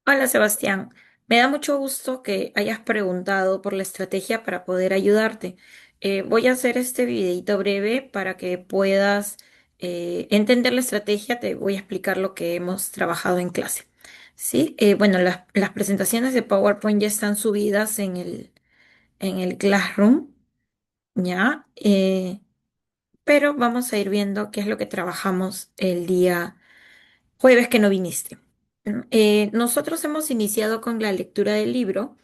Hola Sebastián, me da mucho gusto que hayas preguntado por la estrategia para poder ayudarte. Voy a hacer este videito breve para que puedas entender la estrategia. Te voy a explicar lo que hemos trabajado en clase. ¿Sí? Bueno, las presentaciones de PowerPoint ya están subidas en el Classroom, ¿ya? Pero vamos a ir viendo qué es lo que trabajamos el día jueves que no viniste. Nosotros hemos iniciado con la lectura del libro,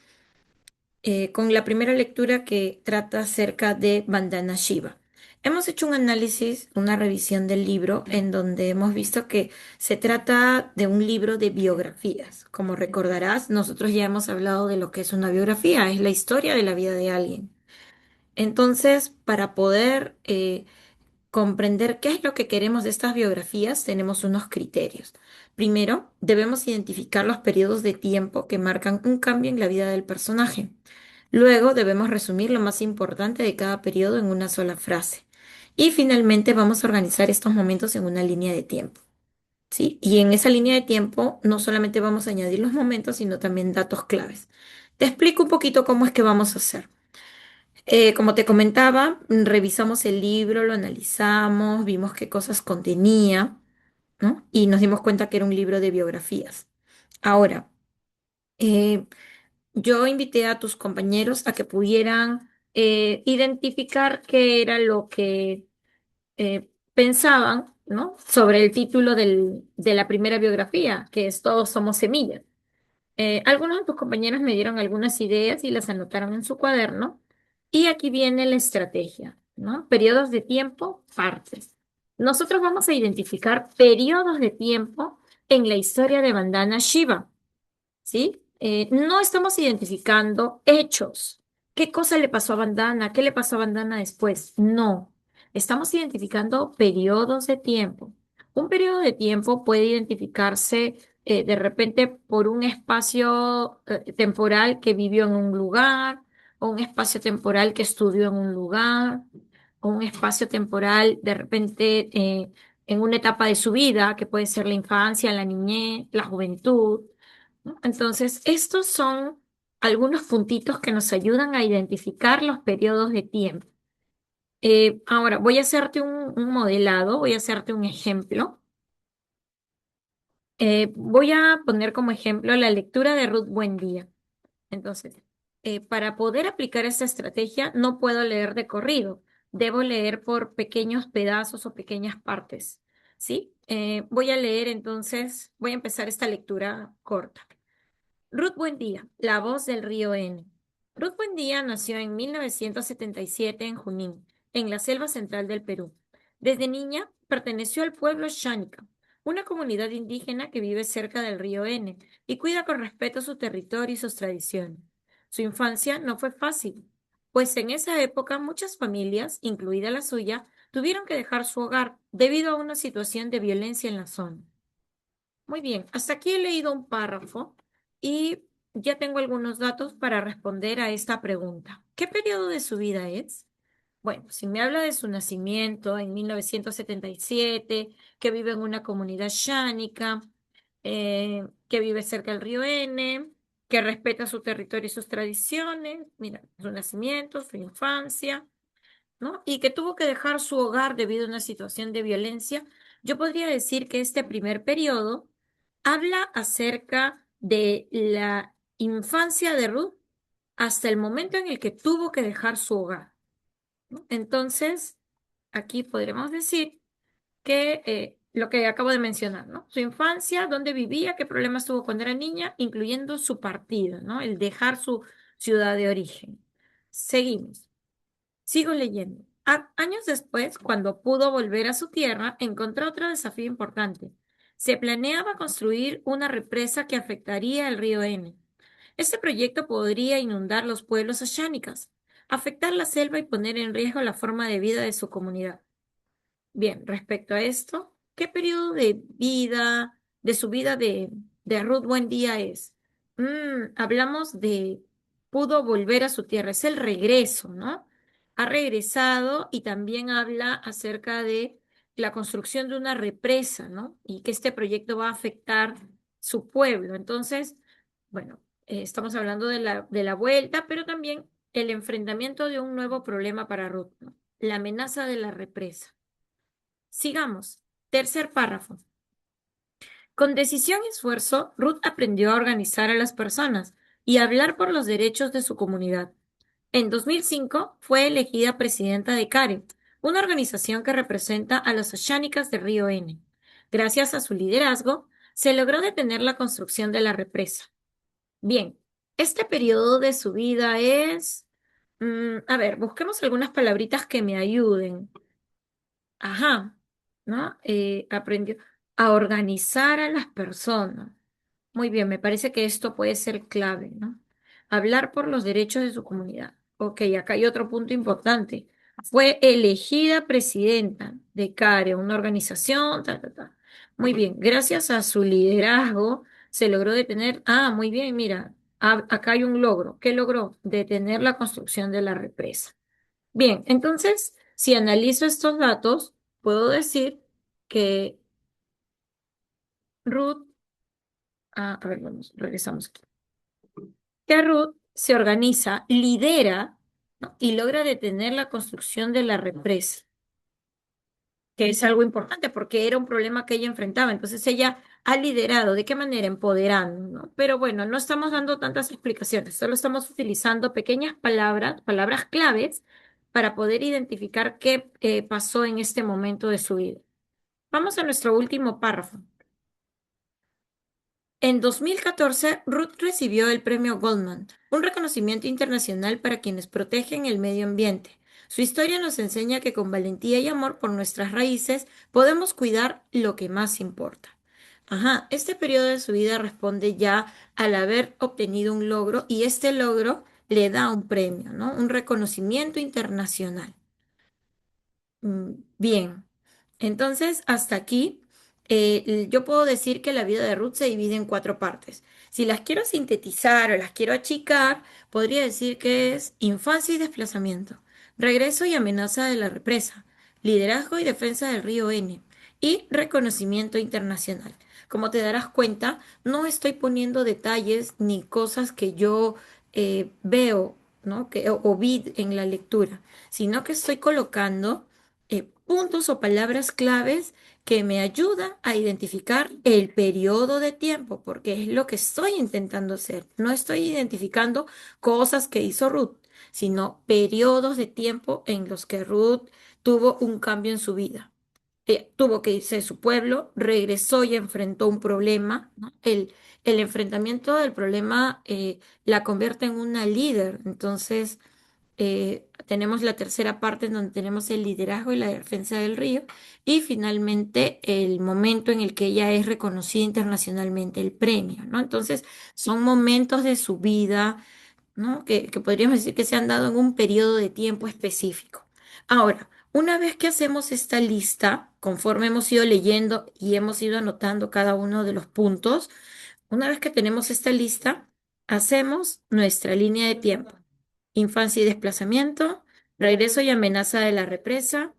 con la primera lectura que trata acerca de Vandana Shiva. Hemos hecho un análisis, una revisión del libro, en donde hemos visto que se trata de un libro de biografías. Como recordarás, nosotros ya hemos hablado de lo que es una biografía, es la historia de la vida de alguien. Entonces, para poder comprender qué es lo que queremos de estas biografías, tenemos unos criterios. Primero, debemos identificar los periodos de tiempo que marcan un cambio en la vida del personaje. Luego, debemos resumir lo más importante de cada periodo en una sola frase. Y finalmente, vamos a organizar estos momentos en una línea de tiempo. ¿Sí? Y en esa línea de tiempo, no solamente vamos a añadir los momentos, sino también datos claves. Te explico un poquito cómo es que vamos a hacer. Como te comentaba, revisamos el libro, lo analizamos, vimos qué cosas contenía, ¿no? Y nos dimos cuenta que era un libro de biografías. Ahora, eh, yo invité a tus compañeros a que pudieran identificar qué era lo que pensaban, ¿no? Sobre el título de la primera biografía, que es Todos somos semillas. Algunos de tus compañeros me dieron algunas ideas y las anotaron en su cuaderno. Y aquí viene la estrategia, ¿no? Periodos de tiempo, partes. Nosotros vamos a identificar periodos de tiempo en la historia de Vandana Shiva. ¿Sí? No estamos identificando hechos. ¿Qué cosa le pasó a Bandana? ¿Qué le pasó a Bandana después? No. Estamos identificando periodos de tiempo. Un periodo de tiempo puede identificarse de repente por un espacio temporal que vivió en un lugar, o un espacio temporal que estudió en un lugar, o un espacio temporal de repente en una etapa de su vida, que puede ser la infancia, la niñez, la juventud. ¿No? Entonces, estos son algunos puntitos que nos ayudan a identificar los periodos de tiempo. Ahora, voy a hacerte un modelado, voy a hacerte un ejemplo. Voy a poner como ejemplo la lectura de Ruth Buendía. Entonces, para poder aplicar esta estrategia, no puedo leer de corrido, debo leer por pequeños pedazos o pequeñas partes. ¿Sí? Voy a leer entonces, voy a empezar esta lectura corta. Ruth Buendía, la voz del río N. Ruth Buendía nació en 1977 en Junín, en la selva central del Perú. Desde niña perteneció al pueblo Xánica, una comunidad indígena que vive cerca del río N y cuida con respeto su territorio y sus tradiciones. Su infancia no fue fácil, pues en esa época muchas familias, incluida la suya, tuvieron que dejar su hogar debido a una situación de violencia en la zona. Muy bien, hasta aquí he leído un párrafo y ya tengo algunos datos para responder a esta pregunta. ¿Qué periodo de su vida es? Bueno, si me habla de su nacimiento en 1977, que vive en una comunidad xánica, que vive cerca del río N, que respeta su territorio y sus tradiciones, mira, su nacimiento, su infancia, ¿no? Y que tuvo que dejar su hogar debido a una situación de violencia, yo podría decir que este primer periodo habla acerca de la infancia de Ruth hasta el momento en el que tuvo que dejar su hogar, ¿no? Entonces, aquí podremos decir que lo que acabo de mencionar, ¿no? Su infancia, dónde vivía, qué problemas tuvo cuando era niña, incluyendo su partida, ¿no? El dejar su ciudad de origen. Seguimos. Sigo leyendo. Años después, cuando pudo volver a su tierra, encontró otro desafío importante. Se planeaba construir una represa que afectaría el río N. Este proyecto podría inundar los pueblos oceánicos, afectar la selva y poner en riesgo la forma de vida de su comunidad. Bien, respecto a esto, ¿qué periodo de vida, de su vida de Ruth Buendía es? Hablamos de pudo volver a su tierra, es el regreso, ¿no? Ha regresado y también habla acerca de la construcción de una represa, ¿no? Y que este proyecto va a afectar su pueblo. Entonces, Bueno, estamos hablando de la vuelta, pero también el enfrentamiento de un nuevo problema para Ruth, ¿no? La amenaza de la represa. Sigamos. Tercer párrafo. Con decisión y esfuerzo, Ruth aprendió a organizar a las personas y a hablar por los derechos de su comunidad. En 2005 fue elegida presidenta de CARE, una organización que representa a los oceánicas del río N. Gracias a su liderazgo, se logró detener la construcción de la represa. Bien, este periodo de su vida es... a ver, busquemos algunas palabritas que me ayuden. Ajá, ¿no? Aprendió a organizar a las personas. Muy bien, me parece que esto puede ser clave, ¿no? Hablar por los derechos de su comunidad. Ok, acá hay otro punto importante. Fue elegida presidenta de CARE, una organización, ta, ta, ta. Muy bien, gracias a su liderazgo se logró detener. Ah, muy bien, mira, acá hay un logro. ¿Qué logró? Detener la construcción de la represa. Bien, entonces, si analizo estos datos, puedo decir que Ruth, a ver, vamos, regresamos aquí. Que Ruth se organiza, lidera, ¿no? Y logra detener la construcción de la represa, que es algo importante porque era un problema que ella enfrentaba. Entonces ella ha liderado, ¿de qué manera? Empoderando, ¿no? Pero bueno, no estamos dando tantas explicaciones, solo estamos utilizando pequeñas palabras, palabras claves, para poder identificar qué pasó en este momento de su vida. Vamos a nuestro último párrafo. En 2014, Ruth recibió el premio Goldman, un reconocimiento internacional para quienes protegen el medio ambiente. Su historia nos enseña que con valentía y amor por nuestras raíces podemos cuidar lo que más importa. Ajá, este periodo de su vida responde ya al haber obtenido un logro y este logro le da un premio, ¿no? Un reconocimiento internacional. Bien, entonces hasta aquí yo puedo decir que la vida de Ruth se divide en cuatro partes. Si las quiero sintetizar o las quiero achicar, podría decir que es infancia y desplazamiento, regreso y amenaza de la represa, liderazgo y defensa del río N y reconocimiento internacional. Como te darás cuenta, no estoy poniendo detalles ni cosas que yo veo, ¿no? O vi en la lectura, sino que estoy colocando puntos o palabras claves que me ayudan a identificar el periodo de tiempo, porque es lo que estoy intentando hacer. No estoy identificando cosas que hizo Ruth, sino periodos de tiempo en los que Ruth tuvo un cambio en su vida. Tuvo que irse de su pueblo, regresó y enfrentó un problema, ¿no? El enfrentamiento del problema la convierte en una líder. Entonces, tenemos la tercera parte en donde tenemos el liderazgo y la defensa del río y finalmente el momento en el que ella es reconocida internacionalmente, el premio, ¿no? Entonces son momentos de su vida, ¿no? Que podríamos decir que se han dado en un periodo de tiempo específico. Ahora, una vez que hacemos esta lista, conforme hemos ido leyendo y hemos ido anotando cada uno de los puntos, una vez que tenemos esta lista, hacemos nuestra línea de tiempo. Infancia y desplazamiento, regreso y amenaza de la represa,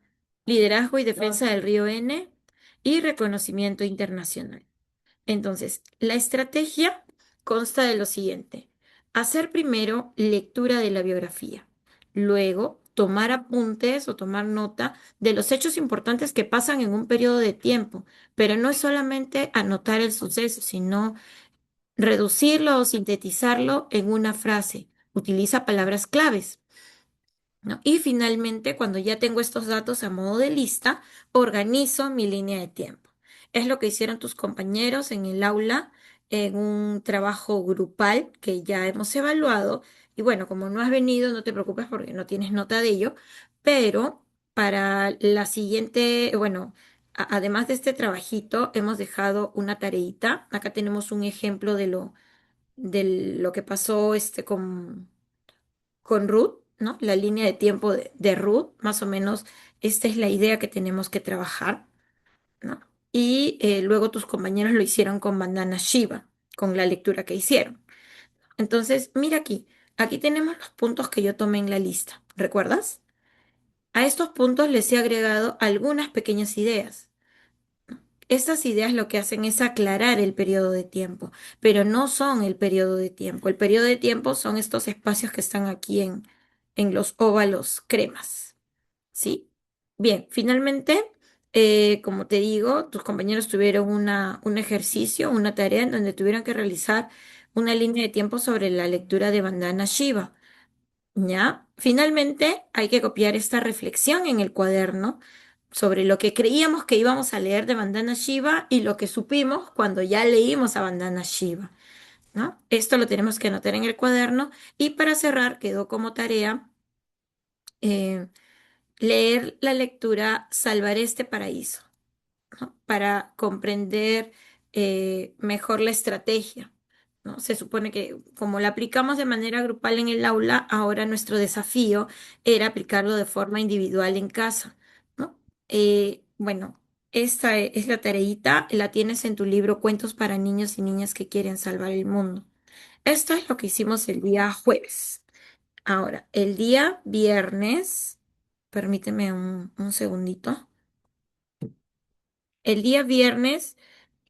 liderazgo y defensa del río N y reconocimiento internacional. Entonces, la estrategia consta de lo siguiente: hacer primero lectura de la biografía, luego tomar apuntes o tomar nota de los hechos importantes que pasan en un periodo de tiempo, pero no es solamente anotar el suceso, sino reducirlo o sintetizarlo en una frase. Utiliza palabras claves, ¿no? Y finalmente, cuando ya tengo estos datos a modo de lista, organizo mi línea de tiempo. Es lo que hicieron tus compañeros en el aula en un trabajo grupal que ya hemos evaluado. Y bueno, como no has venido, no te preocupes porque no tienes nota de ello, pero para la siguiente, bueno, además de este trabajito, hemos dejado una tareita. Acá tenemos un ejemplo de lo que pasó con Ruth, ¿no? La línea de tiempo de Ruth, más o menos, esta es la idea que tenemos que trabajar, ¿no? Y luego tus compañeros lo hicieron con Bandana Shiva, con la lectura que hicieron. Entonces, mira aquí, aquí tenemos los puntos que yo tomé en la lista, ¿recuerdas? A estos puntos les he agregado algunas pequeñas ideas. estas ideas lo que hacen es aclarar el periodo de tiempo, pero no son el periodo de tiempo. El periodo de tiempo son estos espacios que están aquí en los óvalos cremas, ¿sí? Bien, finalmente, como te digo, tus compañeros tuvieron un ejercicio, una tarea en donde tuvieron que realizar una línea de tiempo sobre la lectura de Vandana Shiva. ¿Ya? Finalmente, hay que copiar esta reflexión en el cuaderno sobre lo que creíamos que íbamos a leer de Vandana Shiva y lo que supimos cuando ya leímos a Vandana Shiva, ¿no? Esto lo tenemos que anotar en el cuaderno y para cerrar quedó como tarea eh, leer la lectura Salvaré este paraíso, ¿no? Para comprender mejor la estrategia, ¿no? Se supone que como la aplicamos de manera grupal en el aula, ahora nuestro desafío era aplicarlo de forma individual en casa, ¿no? Bueno, esta es la tareita, la tienes en tu libro Cuentos para niños y niñas que quieren salvar el mundo. Esto es lo que hicimos el día jueves. Ahora, el día viernes, permíteme un segundito. El día viernes,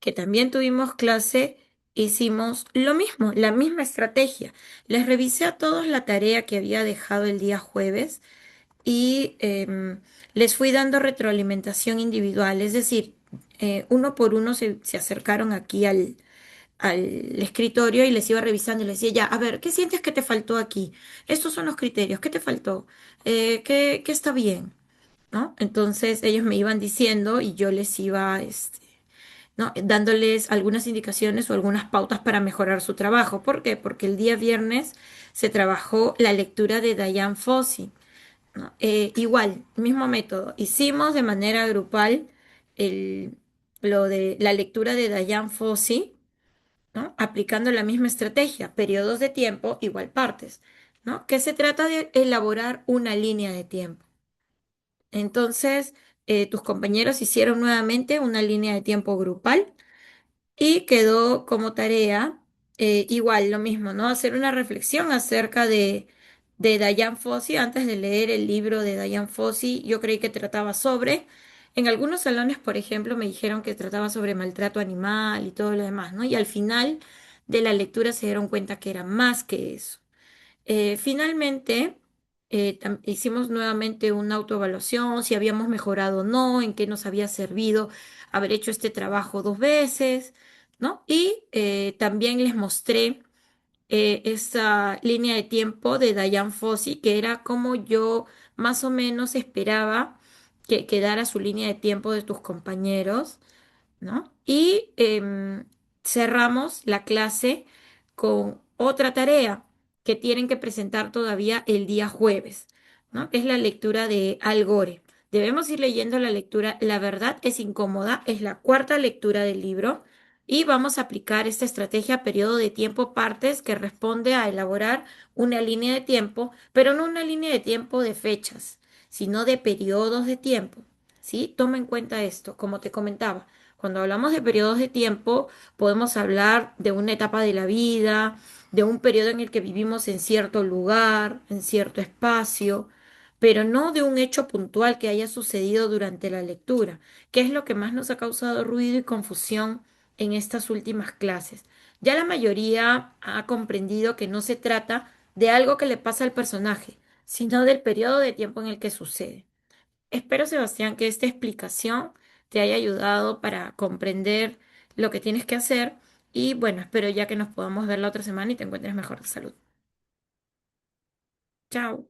que también tuvimos clase, hicimos lo mismo, la misma estrategia. Les revisé a todos la tarea que había dejado el día jueves y les fui dando retroalimentación individual, es decir, uno por uno se acercaron aquí al escritorio y les iba revisando y les decía, ya, a ver, ¿qué sientes que te faltó aquí? Estos son los criterios, ¿qué te faltó? ¿Qué está bien? ¿No? Entonces ellos me iban diciendo y yo les iba, ¿no? Dándoles algunas indicaciones o algunas pautas para mejorar su trabajo. ¿Por qué? Porque el día viernes se trabajó la lectura de Diane Fossey, ¿no? Igual, mismo método. Hicimos de manera grupal el, lo de la lectura de Diane Fossey, ¿no? Aplicando la misma estrategia, periodos de tiempo igual partes, ¿no? Que se trata de elaborar una línea de tiempo. Entonces, tus compañeros hicieron nuevamente una línea de tiempo grupal y quedó como tarea, igual lo mismo, ¿no? Hacer una reflexión acerca de Diane Fossey. Antes de leer el libro de Diane Fossey, yo creí que trataba sobre, en algunos salones, por ejemplo, me dijeron que trataba sobre maltrato animal y todo lo demás, ¿no? Y al final de la lectura se dieron cuenta que era más que eso. Finalmente, hicimos nuevamente una autoevaluación, si habíamos mejorado o no, en qué nos había servido haber hecho este trabajo dos veces, ¿no? Y también les mostré esa línea de tiempo de Diane Fossey, que era como yo más o menos esperaba que quedara su línea de tiempo de tus compañeros, ¿no? Y cerramos la clase con otra tarea que tienen que presentar todavía el día jueves, ¿no? Es la lectura de Al Gore. Debemos ir leyendo la lectura. La verdad es incómoda, es la cuarta lectura del libro y vamos a aplicar esta estrategia periodo de tiempo partes que responde a elaborar una línea de tiempo, pero no una línea de tiempo de fechas, sino de periodos de tiempo. ¿Sí? Toma en cuenta esto, como te comentaba. Cuando hablamos de periodos de tiempo, podemos hablar de una etapa de la vida, de un periodo en el que vivimos en cierto lugar, en cierto espacio, pero no de un hecho puntual que haya sucedido durante la lectura, que es lo que más nos ha causado ruido y confusión en estas últimas clases. Ya la mayoría ha comprendido que no se trata de algo que le pasa al personaje, sino del periodo de tiempo en el que sucede. Espero, Sebastián, que esta explicación te haya ayudado para comprender lo que tienes que hacer y bueno, espero ya que nos podamos ver la otra semana y te encuentres mejor de salud. Chao.